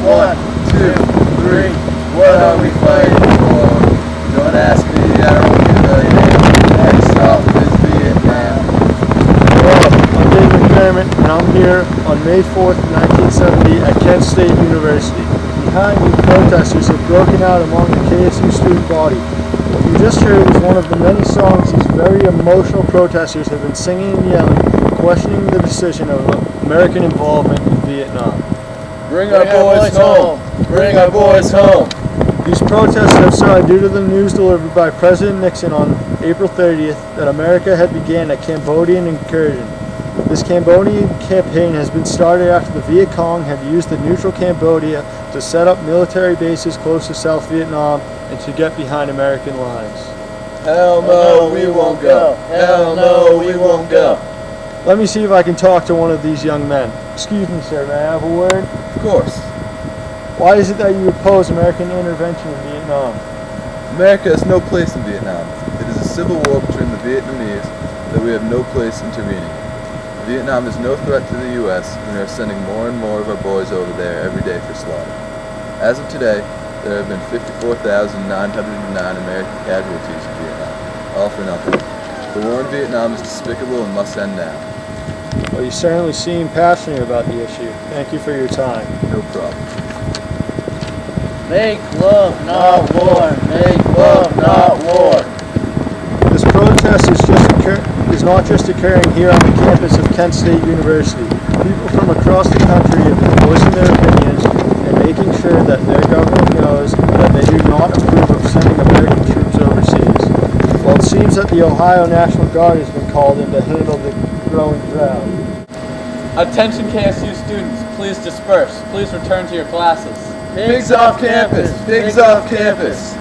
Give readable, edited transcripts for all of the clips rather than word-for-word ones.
1, 2, 3. What are we fighting for? Don't ask me, I don't give a damn. Next stop is Vietnam. Hello, I'm David McDermott, and I'm here on May 4th, 1970 at Kent State University. Behind me, protesters have broken out among the KSU student body. What you just heard is one of the many songs these very emotional protesters have been singing and yelling, questioning the decision of American involvement in Vietnam. Bring our boys home! Bring our boys home! These protests have started due to the news delivered by President Nixon on April 30th that America had began a Cambodian incursion. This Cambodian campaign has been started after the Viet Cong had used the neutral Cambodia to set up military bases close to South Vietnam and to get behind American lines. Hell no, we won't go! Hell no, we won't go! Let me see if I can talk to one of these young men. Excuse me, sir, may I have a word? Of course. Why is it that you oppose American intervention in Vietnam? America has no place in Vietnam. It is a civil war between the Vietnamese that we have no place intervening. Vietnam is no threat to the U.S., and we are sending more and more of our boys over there every day for slaughter. As of today, there have been 54,909 American casualties in Vietnam, all for nothing. The war in Vietnam is despicable and must end now. Well, you certainly seem passionate about the issue. Thank you for your time. No problem. Make love, not war. Make love, not war. This protest is not just occurring here on the campus of Kent State University. People from across the country have been voicing their opinions and making sure that their government knows that they do not approve of sending American troops overseas. Well, it seems that the Ohio National Guard has been called in to handle the growing drought. Attention KSU students, please disperse. Please return to your classes. Pigs off campus! Pigs off campus!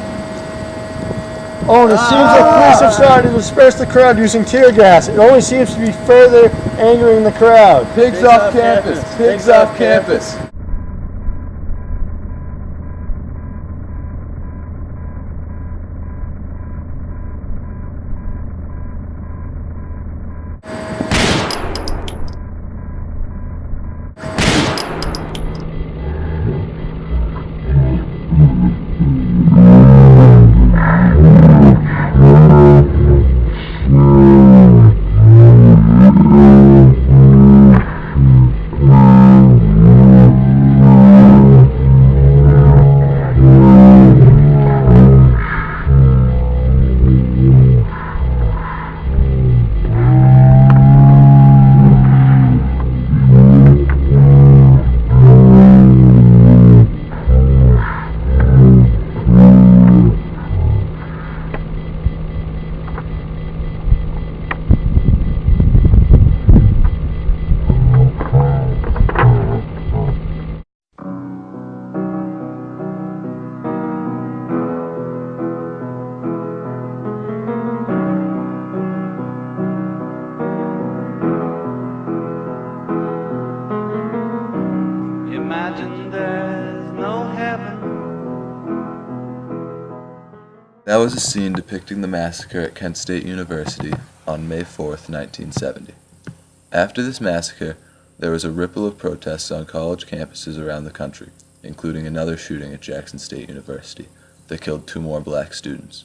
Oh, and it seems like police have started to disperse the crowd using tear gas. It only seems to be further angering the crowd. Pigs off campus! Pigs off campus! Imagine there's no heaven. That was a scene depicting the massacre at Kent State University on May 4th, 1970. After this massacre, there was a ripple of protests on college campuses around the country, including another shooting at Jackson State University that killed 2 more black students.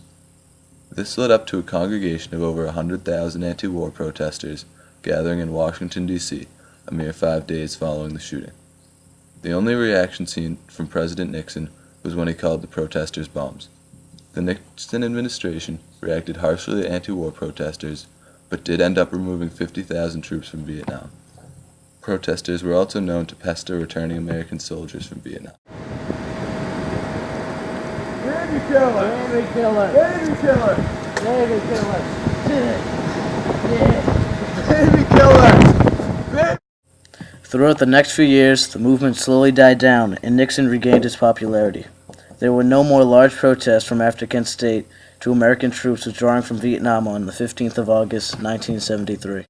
This led up to a congregation of over 100,000 anti-war protesters gathering in Washington, D.C., a mere 5 days following the shooting. The only reaction seen from President Nixon was when he called the protesters bums. The Nixon administration reacted harshly to anti-war protesters, but did end up removing 50,000 troops from Vietnam. Protesters were also known to pester returning American soldiers from Vietnam. Baby killer! Baby killer! Baby killer! Baby killer! Baby killer! Throughout the next few years, the movement slowly died down, and Nixon regained his popularity. There were no more large protests from after Kent State to American troops withdrawing from Vietnam on the 15th of August, 1973.